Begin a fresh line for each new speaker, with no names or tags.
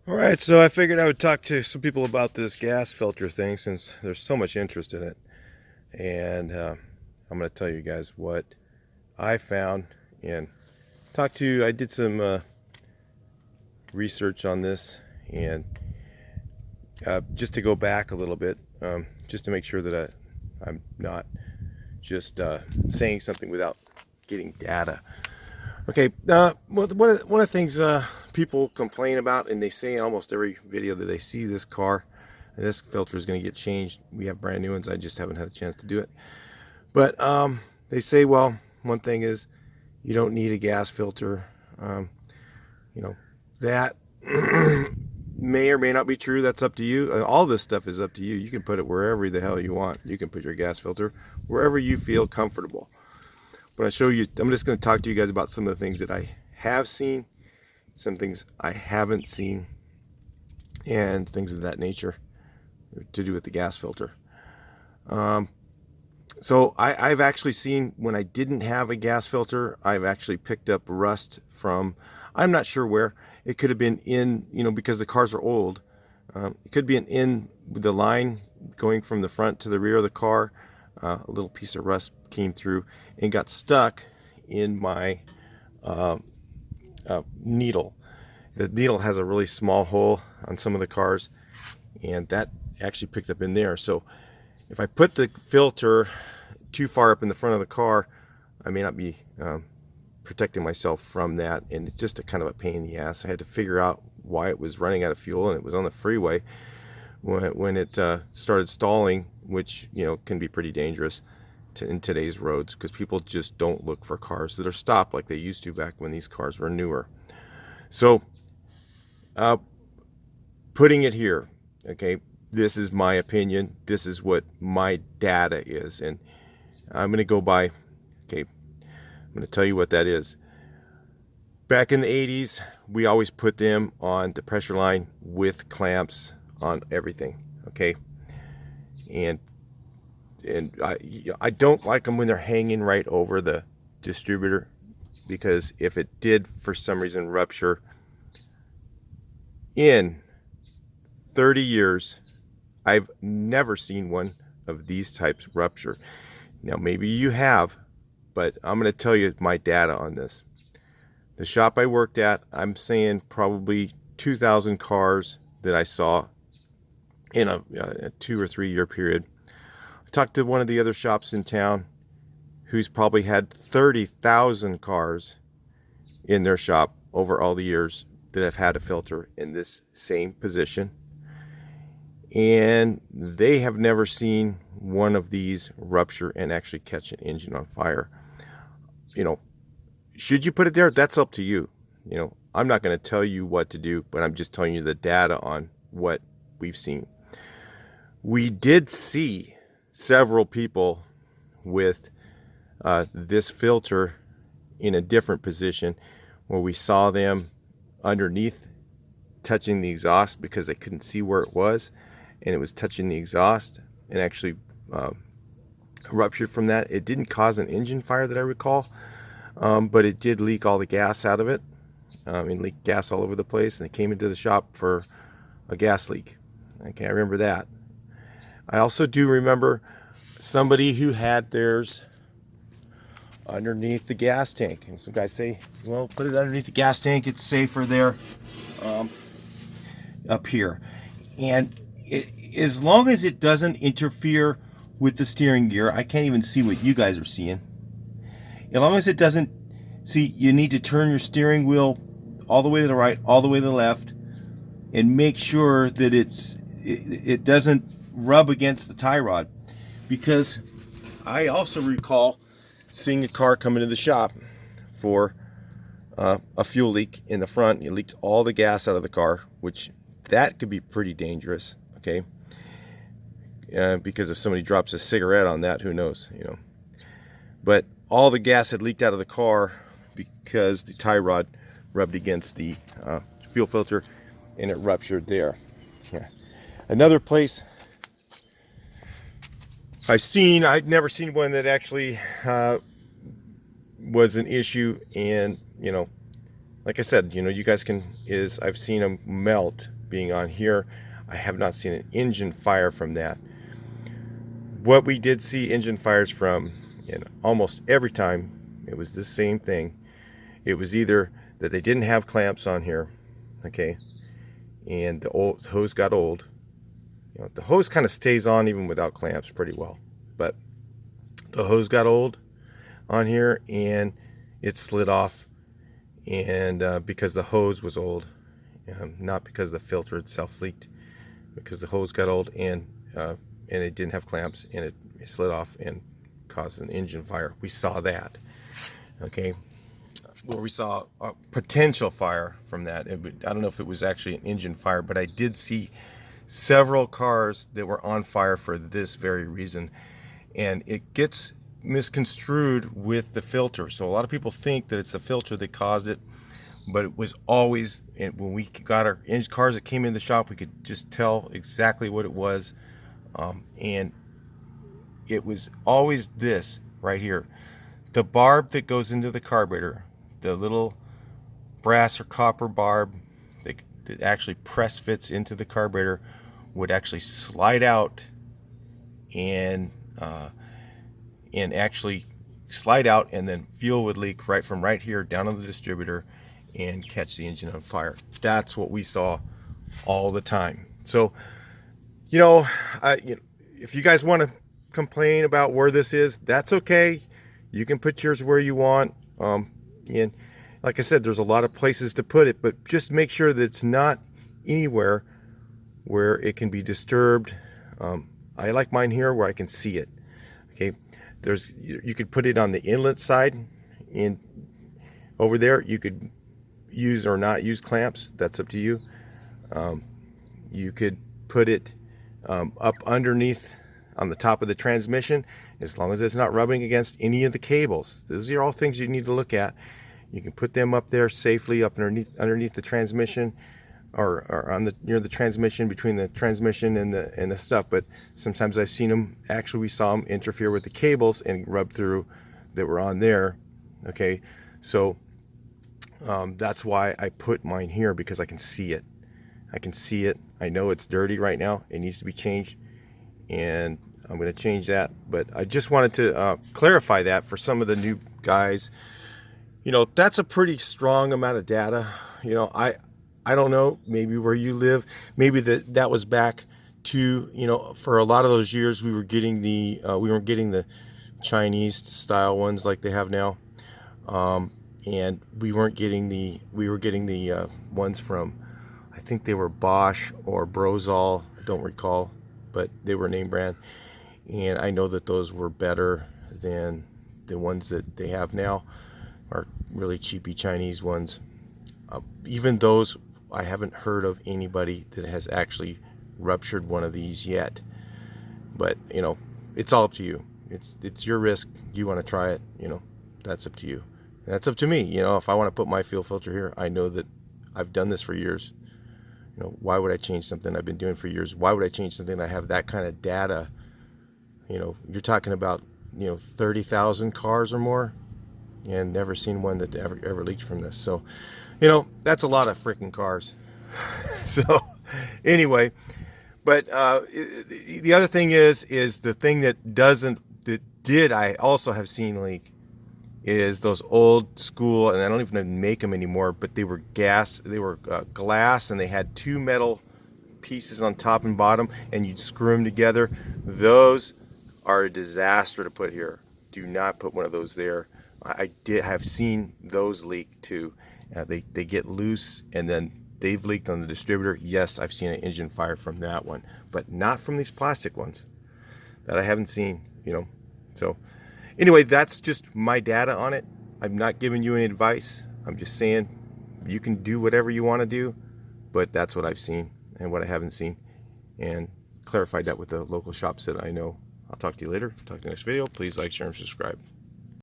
All right, so I figured I would talk to some people about this gas filter thing since there's so much interest in it. And I'm going to tell you guys what I found and I did some research on this and just to go back a little bit, just to make sure that I'm not just saying something without getting data. Okay, one of the things people complain about, and they say in almost every video that they see this car, and this filter is going to get changed. We have brand new ones. I just haven't had a chance to do it. But they say, well, one thing is you don't need a gas filter. You know, that may or may not be true. That's up to you. All this stuff is up to you. You can put it wherever the hell you want. You can put your gas filter wherever you feel comfortable. But I'm just going to talk to you guys about some of the things that I have seen, some things I haven't seen, and things of that nature to do with the gas filter. So I've actually seen when I didn't have a gas filter, I've actually picked up rust from, I'm not sure where. It could have been in, because the cars are old. It could be in the line going from the front to the rear of the car. A little piece of rust came through and got stuck in my needle. The needle has a really small hole on some of the cars, and that actually picked up in there. So if I put the filter too far up in the front of the car, I may not be protecting myself from that, and it's just a kind of a pain in the ass. I had to figure out why it was running out of fuel, and it was on the freeway when it started stalling, which can be pretty dangerous in today's roads because people just don't look for cars that are stopped like they used to back when these cars were newer. So putting it here, okay, this is my opinion. This is what my data is, and I'm going to go by, okay, I'm going to tell you what that is. Back in the 80s, we always put them on the pressure line with clamps on everything, okay? And I don't like them when they're hanging right over the distributor, because if it did for some reason rupture, in 30 years, I've never seen one of these types rupture. Now, maybe you have, but I'm going to tell you my data on this. The shop I worked at, I'm saying probably 2,000 cars that I saw in a 2 or 3 year period. I talked to one of the other shops in town who's probably had 30,000 cars in their shop over all the years that have had a filter in this same position. And they have never seen one of these rupture and actually catch an engine on fire. Should you put it there? That's up to you. I'm not going to tell you what to do, but I'm just telling you the data on what we've seen. We did see several people with this filter in a different position where we saw them underneath touching the exhaust because they couldn't see where it was, and it was touching the exhaust and actually ruptured from that. It didn't cause an engine fire that I recall, but it did leak all the gas out of it. It leaked gas all over the place, and they came into the shop for a gas leak. Okay, I remember that. I also do remember somebody who had theirs underneath the gas tank, and some guys say, well, put it underneath the gas tank, it's safer there, up here. And as long as it doesn't interfere with the steering gear, I can't even see what you guys are seeing. As long as it doesn't, see, you need to turn your steering wheel all the way to the right, all the way to the left, and make sure that it doesn't rub against the tie rod. Because I also recall seeing a car come into the shop for a fuel leak in the front. It leaked all the gas out of the car, which that could be pretty dangerous, okay? Because if somebody drops a cigarette on that, who knows, But all the gas had leaked out of the car because the tie rod rubbed against the fuel filter and it ruptured there. Yeah. Another place I'd never seen one that actually was an issue, and like I said, you guys I've seen them melt being on here. I have not seen an engine fire from that. What we did see engine fires from, and almost every time it was the same thing. It was either that they didn't have clamps on here, okay, and the hose got old. You know, the hose kind of stays on even without clamps pretty well, but the hose got old on here and it slid off, and because the hose was old, not because the filter itself leaked, because the hose got old and it didn't have clamps, and it slid off and caused an engine fire. We saw that, okay. Well, we saw a potential fire from that. I don't know if it was actually an engine fire, but I did see several cars that were on fire for this very reason, and it gets misconstrued with the filter. So a lot of people think that it's the filter that caused it, but it was always, and when we got our cars that came in the shop, we could just tell exactly what it was, and it was always this right here. The barb that goes into the carburetor, the little brass or copper barb that actually press fits into the carburetor, would actually slide out and actually slide out, and then fuel would leak right from right here down on the distributor and catch the engine on fire. That's what we saw all the time. So, you know, if you guys want to complain about where this is, that's okay. You can put yours where you want. And like I said, there's a lot of places to put it, but just make sure that it's not anywhere where it can be disturbed. I like mine here where I can see it. Okay, you could put it on the inlet side, and over there you could use or not use clamps. That's up to you. You could put it up underneath on the top of the transmission, as long as it's not rubbing against any of the cables. These are all things you need to look at. You can put them up there safely, up underneath the transmission, or on the near the transmission, between the transmission and the stuff. But sometimes I've seen them, actually we saw them interfere with the cables and rub through that were on there. Okay, so that's why I put mine here, because I can see it. I can see it. I know it's dirty right now. It needs to be changed, and I'm going to change that. But I just wanted to clarify that for some of the new guys. You know, that's a pretty strong amount of data. You know, I don't know, maybe where you live, maybe that was back to, you know, for a lot of those years we weren't getting the Chinese style ones like they have now, and we were getting the ones from, I think they were Bosch or Brozol, I don't recall, but they were name brand, and I know that those were better than the ones that they have now, are really cheapy Chinese ones. Even those, I haven't heard of anybody that has actually ruptured one of these yet. But, you know, it's all up to you. It's your risk. You want to try it, you know, that's up to you. And that's up to me. You know, if I want to put my fuel filter here, I know that I've done this for years. You know, why would I change something I've been doing for years? Why would I change something I have that kind of data? You know, you're talking about, you know, 30,000 cars or more, and never seen one that ever leaked from this. So, you know, that's a lot of freaking cars. So anyway, but the other thing is the thing that I also have seen leak is those old school, and I don't even make them anymore, but they were glass, and they had two metal pieces on top and bottom, and you'd screw them together. Those are a disaster to put here. Do not put one of those there. I have seen those leak too. They get loose, and then they've leaked on the distributor. Yes, I've seen an engine fire from that one, but not from these plastic ones that I haven't seen, you know. So anyway, that's just my data on it. I'm not giving you any advice. I'm just saying you can do whatever you want to do, but that's what I've seen and what I haven't seen, and clarified that with the local shops that I know. I'll talk to you later. Talk to you next video. Please like, share, and subscribe.